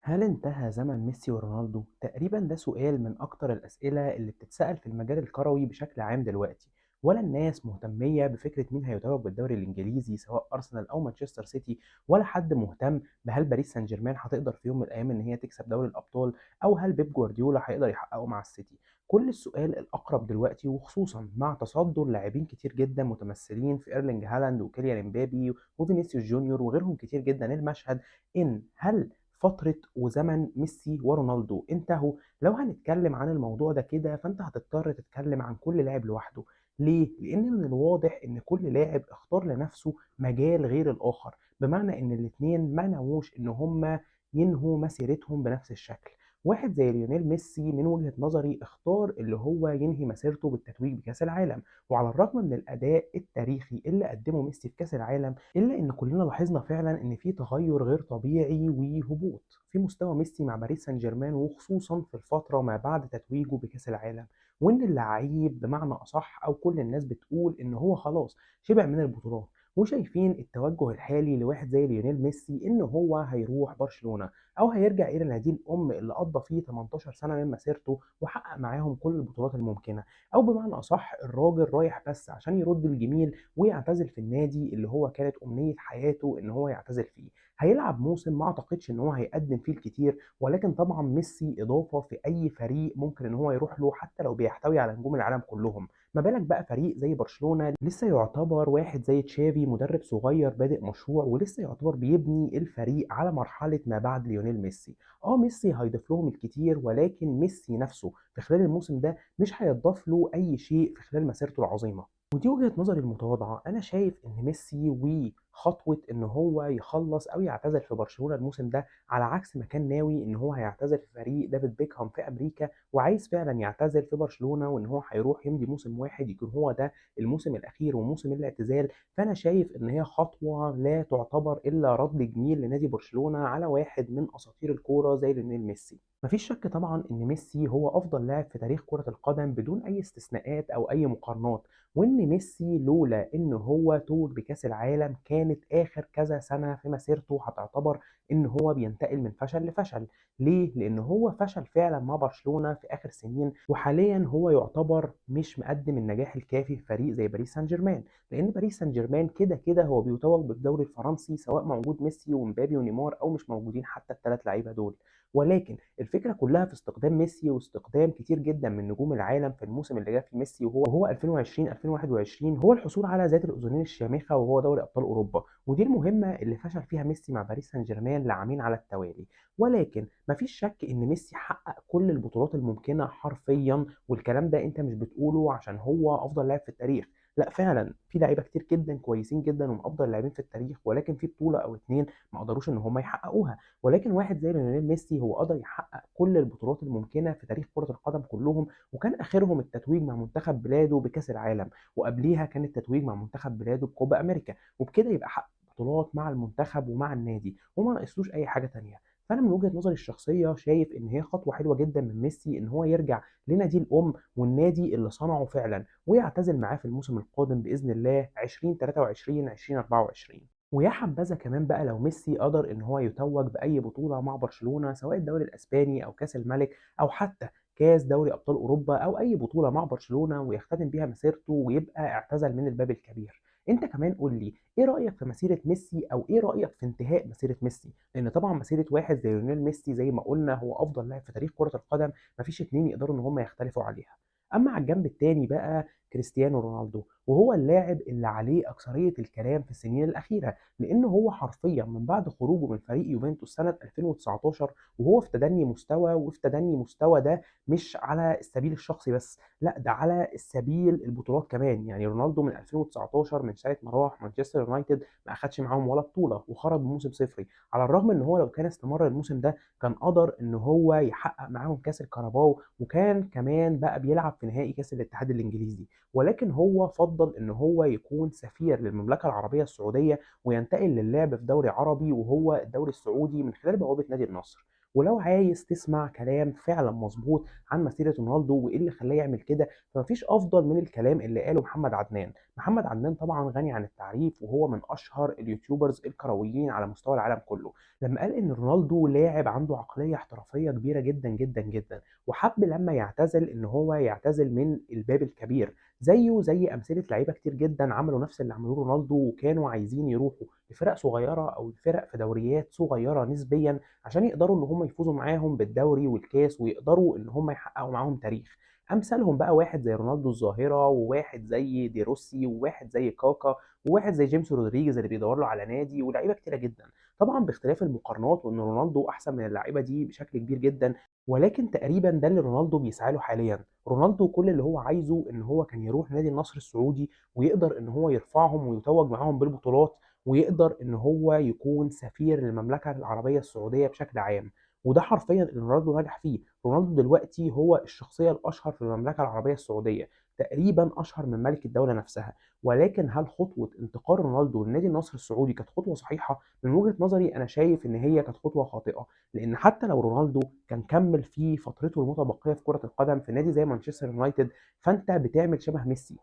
هل انتهى زمن ميسي ورونالدو؟ تقريبا ده سؤال من أكتر الأسئلة اللي بتتسأل في المجال الكروي بشكل عام دلوقتي. ولا الناس مهتمية بفكرة مين هيتوج بالدوري الإنجليزي سواء أرسنال أو مانشستر سيتي، ولا حد مهتم بهل باريس سان جيرمان هتقدر في يوم من الأيام إن هي تكسب دوري الأبطال، أو هل بيب جوارديولا هيقدر يحققه مع السيتي. كل السؤال الأقرب دلوقتي، وخصوصا مع تصدر لاعبين كتير جدا متمثلين في إيرلينج هالاند وكيليان امبابي وفينيسيوس جونيور وغيرهم كتير جدا، المشهد إن هل فترة وزمن ميسي ورونالدو انتهوا؟ لو هنتكلم عن الموضوع ده كده فانت هتضطر تتكلم عن كل لاعب لوحده. ليه؟ لأن من الواضح إن كل لاعب اختار لنفسه مجال غير الآخر، بمعنى إن الاتنين ما نووش إن هما ينهوا مسيرتهم بنفس الشكل. واحد زي ليونيل ميسي من وجهة نظري اختار اللي هو ينهي مسيرته بالتتويج بكأس العالم، وعلى الرغم من الأداء التاريخي اللي قدمه ميسي في كأس العالم، إلا إن كلنا لاحظنا فعلا إن في تغير غير طبيعي وهبوط في مستوى ميسي مع باريس سان جيرمان، وخصوصا في الفترة ما بعد تتويجه بكأس العالم. وإن اللعيب بمعنى أصح، أو كل الناس بتقول إن هو خلاص شبع من البطولات، وشايفين التوجه الحالي لواحد زي ليونيل ميسي إن هو هيروح برشلونة، أو هيرجع إلى نادي الأم اللي قضى فيه 18 سنة من مسيرته وحقق معاهم كل البطولات الممكنة، أو بمعنى أصح الراجل رايح بس عشان يرد الجميل ويعتزل في النادي اللي هو كانت أمنية حياته إن هو يعتزل فيه. هيلعب موسم ما أعتقدش إن هو هيقدم فيه الكتير، ولكن طبعا ميسي إضافة في أي فريق ممكن إن هو يروح له حتى لو بيحتوي على نجوم العالم كلهم. ما بالك بقى فريق زي برشلونة لسه يعتبر واحد زي تشافي مدرب صغير بادئ مشروع، ولسه يعتبر بيبني الفريق على مرحلة ما بعد ليونيل ميسي. ميسي هيضيف لهم الكتير، ولكن ميسي نفسه في خلال الموسم ده مش هيضاف له أي شيء في خلال مسيرته العظيمة. ودي وجهة نظري المتواضعة. أنا شايف إن ميسي وخطوة إن هو يخلص أو يعتزل في برشلونة الموسم ده، على عكس ما كان ناوي إن هو هيعتزل في فريق دافيد بيكهام في أمريكا، وعايز فعلا يعتزل في برشلونة، وإن هو هيروح يمضي موسم واحد يكون هو ده الموسم الأخير وموسم الاعتزال. فأنا شايف إن هي خطوة لا تعتبر إلا رد جميل لنادي برشلونة على واحد من أساطير الكورة زي ليونيل ميسي. مفيش شك طبعا إن ميسي هو أفضل لاعب في تاريخ كرة القدم بدون أي استثناءات أو أي مقارنات، وإن ميسي لولا إن هو توج بكأس العالم كانت آخر كذا سنة في مسيرته هتعتبر إن هو بينتقل من فشل لفشل. ليه؟ لأن هو فشل فعلا مع برشلونة في آخر سنين، وحاليا هو يعتبر مش مقدم النجاح الكافي في فريق زي باريس سان جيرمان، لأن باريس سان جيرمان كده كده هو بيتوج بالدوري الفرنسي سواء موجود ميسي ومبابي ونيمار أو مش موجودين حتى الثلاث لعيبة دول. ولكن الفكرة كلها في استخدام ميسي واستخدام كتير جدا من نجوم العالم في الموسم اللي جه فيه ميسي، وهو 2020 2021، هو الحصول على ذات الأذنين الشامخة وهو دوري أبطال أوروبا. ودي المهمة اللي فشل فيها ميسي مع باريس سان جيرمان لعامين على التوالي. ولكن مفيش شك إن ميسي حقق كل البطولات الممكنة حرفيا، والكلام ده أنت مش بتقوله عشان هو أفضل لاعب في التاريخ. لا، فعلا في لعيبه كتير جدا كويسين جدا ومن افضل اللاعبين في التاريخ، ولكن في بطوله او اتنين ما قدروش ان هم يحققوها. ولكن واحد زي ليونيل ميسي هو قدر يحقق كل البطولات الممكنه في تاريخ كره القدم كلهم، وكان اخرهم التتويج مع منتخب بلاده بكاس العالم، وقبليها كان التتويج مع منتخب بلاده بكوبا امريكا، وبكده يبقى حقق بطولات مع المنتخب ومع النادي وما ناقصلوش اي حاجه تانيه. فانا من وجهه نظري الشخصيه شايف ان هي خطوه حلوه جدا من ميسي ان هو يرجع لنادي الام والنادي اللي صنعه فعلا، ويعتزل معاه في الموسم القادم باذن الله 2023 2024. ويا حبذا كمان بقى لو ميسي قدر ان هو يتوج باي بطوله مع برشلونه، سواء الدوري الاسباني او كاس الملك او حتى كاس دوري ابطال اوروبا او اي بطوله مع برشلونه، ويختتم بيها مسيرته ويبقى اعتزل من الباب الكبير. انت كمان قول لي ايه رايك في مسيره ميسي، او ايه رايك في انتهاء مسيره ميسي؟ لان طبعا مسيره واحد زي ليونيل ميسي زي ما قلنا هو افضل لاعب في تاريخ كره القدم، مفيش اتنين يقدروا ان هم يختلفوا عليها. اما على الجنب التاني بقى كريستيانو رونالدو، وهو اللاعب اللي عليه اكثريه الكلام في السنين الاخيره، لأنه هو حرفيا من بعد خروجه من فريق يوفنتوس سنة 2019 وهو في تدني مستوى، وفي تدني مستوى ده مش على السبيل الشخصي بس، لا ده على السبيل البطولات كمان. يعني رونالدو من 2019 من ساعة ما راح مانشستر يونايتد ما أخدش معاهم ولا بطولة وخرج بموسم صفري، على الرغم إن هو لو كان استمر الموسم ده كان قدر إن هو يحقق معاهم كأس الكاراباو، وكان كمان بقى بيلعب في نهائي كأس الاتحاد الإنجليزي. ولكن هو فضل إن هو يكون سفير للمملكة العربية السعودية وينتقل للعب في دوري عربي وهو الدوري السعودي من خلال بوابة نادي النصر. ولو عايز تسمع كلام فعلا مظبوط عن مسيرة رونالدو وايه اللي خلاه يعمل كده، فمفيش افضل من الكلام اللي قاله محمد عدنان. محمد عدنان طبعا غني عن التعريف، وهو من اشهر اليوتيوبرز الكرويين على مستوى العالم كله. لما قال ان رونالدو لاعب عنده عقلية احترافية كبيرة جدا جدا جدا، وحب لما يعتزل ان هو يعتزل من الباب الكبير، زيه زي امثله لعيبه كتير جدا عملوا نفس اللي عملوه رونالدو، وكانوا عايزين يروحوا لفرق صغيره او لفرق في دوريات صغيره نسبيا عشان يقدروا ان هم يفوزوا معاهم بالدوري والكاس، ويقدروا ان هم يحققوا معاهم تاريخ. امثالهم بقى واحد زي رونالدو الظاهره، وواحد زي دي روسي، وواحد زي كاكا، وواحد زي جيمس رودريجيز اللي بيدور له على نادي، ولاعيبه كتيره جدا. طبعا باختلاف المقارنات، وان رونالدو احسن من اللعيبه دي بشكل كبير جدا، ولكن تقريبا ده اللي رونالدو بيسعى له حاليا. رونالدو كل اللي هو عايزه ان هو كان يروح نادي النصر السعودي، ويقدر ان هو يرفعهم ويتوج معاهم بالبطولات، ويقدر ان هو يكون سفير للمملكه العربيه السعوديه بشكل عام. وده حرفيا اللي رونالدو نجح فيه. رونالدو دلوقتي هو الشخصيه الاشهر في المملكه العربيه السعوديه، تقريبا اشهر من ملك الدوله نفسها. ولكن هل خطوه انتقال رونالدو لنادي النصر السعودي كانت خطوه صحيحه؟ من وجهه نظري انا شايف ان هي كانت خطوه خاطئه. لان حتى لو رونالدو كان كمل في فترته المتبقيه في كره القدم في نادي زي مانشستر يونايتد، فانت بتعمل شبه ميسي،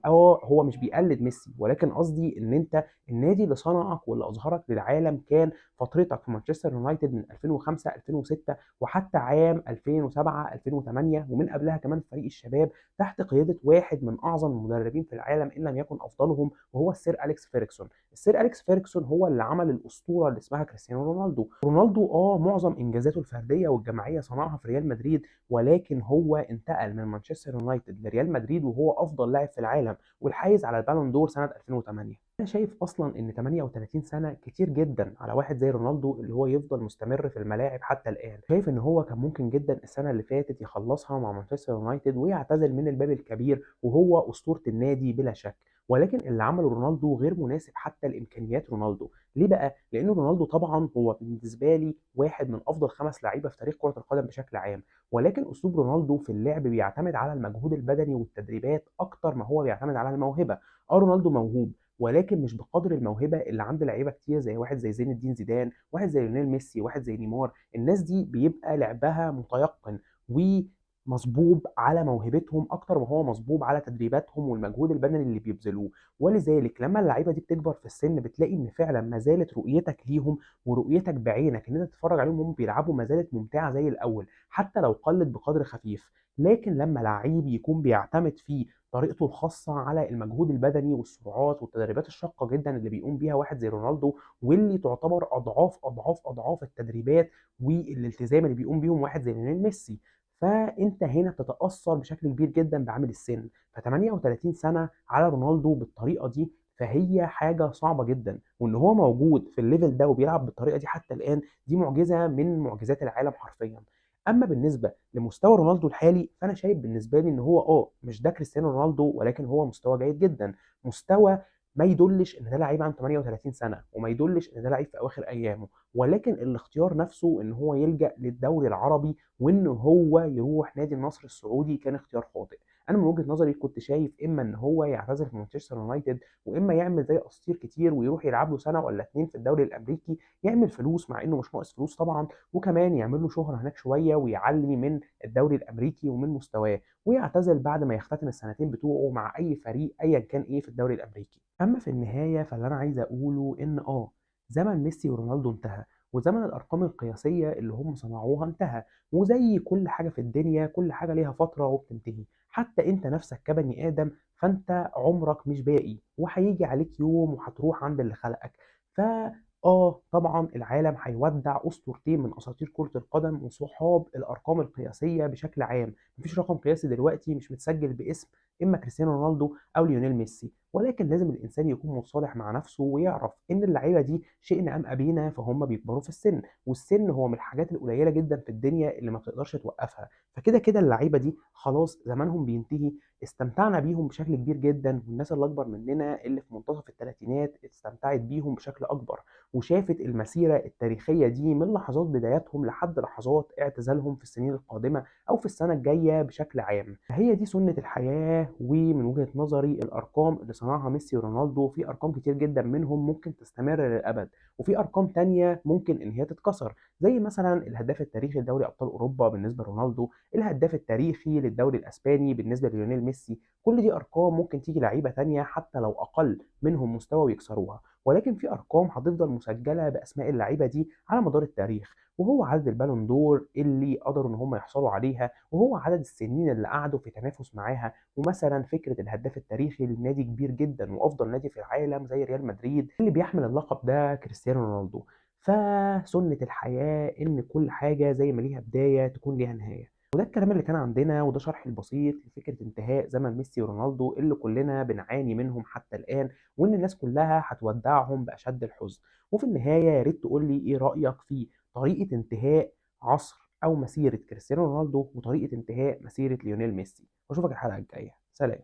او هو مش بيقلد ميسي، ولكن قصدي ان انت النادي اللي صنعك واللي اظهرك للعالم كان فترتك في مانشستر يونايتد من 2005 2006، وحتى عام 2007 2008، ومن قبلها كمان فريق الشباب تحت قياده واحد من اعظم المدربين في العالم ان لم يكن افضلهم، وهو السير اليكس فيرجسون. السير اليكس فيرجسون هو اللي عمل الاسطوره اللي اسمها كريستيانو رونالدو. رونالدو معظم انجازاته الفرديه والجماعيه صنعها في ريال مدريد، ولكن هو انتقل من مانشستر يونايتد لريال مدريد وهو افضل لاعب في العالم، والحائز على البالون دور سنه 2008. انا شايف اصلا ان 38 سنه كتير جدا على واحد زي رونالدو اللي هو يفضل مستمر في الملاعب حتى الان. شايف ان هو كان ممكن جدا السنه اللي فاتت يخلصها مع مانشستر يونايتد ويعتزل من الباب الكبير، وهو اسطوره النادي بلا شك. ولكن اللي عمله رونالدو غير مناسب حتى لامكانيات رونالدو. ليه بقى؟ لان رونالدو طبعا هو بالنسبه لي واحد من افضل 5 لعيبه في تاريخ كره القدم بشكل عام، ولكن اسلوب رونالدو في اللعب بيعتمد على المجهود البدني والتدريبات اكتر ما هو بيعتمد على الموهبه. رونالدو موهوب، ولكن مش بقدر الموهبه اللي عند لعيبه كتير، زي واحد زي زين الدين زيدان، واحد زي ليونيل ميسي، واحد زي نيمار. الناس دي بيبقى لعبها متيقن ومصبوب على موهبتهم اكتر ما هو مصبوب على تدريباتهم والمجهود البدني اللي بيبذلوه. ولذلك لما اللعيبه دي بتكبر في السن، بتلاقي ان فعلا ما زالت رؤيتك ليهم ورؤيتك بعينك ان انت تتفرج عليهم وهم بيلعبوا ما زالت ممتعه زي الاول، حتى لو قلت بقدر خفيف. لكن لما لعيب يكون بيعتمد في طريقته الخاصه على المجهود البدني والسرعات والتدريبات الشاقه جدا اللي بيقوم بيها واحد زي رونالدو، واللي تعتبر اضعاف اضعاف اضعاف التدريبات والالتزام اللي بيقوم بيهم واحد زي ليونيل ميسي، فانت هنا بتتاثر بشكل كبير جدا بعامل السن. ف 38 سنه على رونالدو بالطريقه دي، فهي حاجه صعبه جدا. وان هو موجود في الليفل ده وبيلعب بالطريقه دي حتى الان، دي معجزه من معجزات العالم حرفيا. اما بالنسبه لمستوى رونالدو الحالي، فانا شايف بالنسبه لي ان هو مش ده كريستيانو رونالدو، ولكن هو مستوى جيد جدا. مستوى ما يدلش ان ده لعيب عنده 38 سنه، وما يدلش ان ده لعيب في اواخر ايامه، ولكن الاختيار نفسه ان هو يلجأ للدوري العربي وان هو يروح نادي النصر السعودي كان اختيار خاطئ. انا من وجهة نظري كنت شايف اما ان هو يعتزل في مانشستر يونايتد، واما يعمل زي اساطير كتير ويروح يلعب له سنه ولا اتنين في الدوري الامريكي، يعمل فلوس مع انه مش ناقص فلوس طبعا، وكمان يعمل له شهره هناك شويه ويعلي من الدوري الامريكي ومن مستواه، ويعتزل بعد ما يختتم السنتين بتوعه مع اي فريق ايا كان ايه في الدوري الامريكي. اما في النهايه فاللي انا عايز اقوله ان زمن ميسي ورونالدو انتهى، وزمن الارقام القياسيه اللي هم صنعوها انتهى. وزي كل حاجه في الدنيا، كل حاجه ليها فتره وبتنتهي. حتى انت نفسك كبني ادم، فانت عمرك مش باقي، وهيجي عليك يوم وهتروح عند اللي خلقك. ف طبعا العالم هيودع اسطورتين من اساطير كرة القدم وصحاب الارقام القياسية بشكل عام. مفيش رقم قياسي دلوقتي مش متسجل باسم اما كريستيانو رونالدو او ليونيل ميسي، ولكن لازم الانسان يكون متصالح مع نفسه ويعرف ان اللعيبه دي شئنا ام ابينا فهم بيكبروا في السن، والسن هو من الحاجات القليله جدا في الدنيا اللي ما بتقدرش توقفها. فكده كده اللعيبه دي خلاص زمانهم بينتهي. استمتعنا بيهم بشكل كبير جدا، والناس اللي اكبر مننا اللي في منتصف الثلاثينات استمتعت بيهم بشكل اكبر، وشافت المسيره التاريخيه دي من لحظات بداياتهم لحد لحظات اعتزالهم في السنين القادمه او في السنه الجايه بشكل عام. فهي دي سنه الحياه، ومن وجهة نظري الأرقام اللي صنعها ميسي ورونالدو في أرقام كتير جدا منهم ممكن تستمر للأبد، وفي أرقام تانية ممكن إن هي تتكسر، زي مثلا الهداف التاريخي لدوري أبطال أوروبا بالنسبة لرونالدو، الهداف التاريخي للدوري الأسباني بالنسبة لليونيل ميسي. كل دي أرقام ممكن تيجي لعيبة تانية حتى لو أقل منهم مستوى ويكسروها، ولكن في أرقام هتفضل مسجلة بأسماء اللعيبة دي على مدار التاريخ، وهو عدد البالون دور اللي قدروا ان هم يحصلوا عليها، وهو عدد السنين اللي قعدوا في تنافس معاها. ومثلا فكره الهداف التاريخي لنادي كبير جدا وافضل نادي في العالم زي ريال مدريد اللي بيحمل اللقب ده كريستيانو رونالدو. فسنه الحياه ان كل حاجه زي ما ليها بدايه تكون ليها نهايه. وده الكلام اللي كان عندنا، وده شرح البسيط لفكره انتهاء زمن ميسي ورونالدو اللي كلنا بنعاني منهم حتى الان، وان الناس كلها هتودعهم باشد الحزن. وفي النهايه يا ريت تقول لي ايه رايك في طريقة انتهاء عصر أو مسيرة كريستيانو رونالدو وطريقة انتهاء مسيرة ليونيل ميسي. وأشوفك الحلقة الجاية، سلام.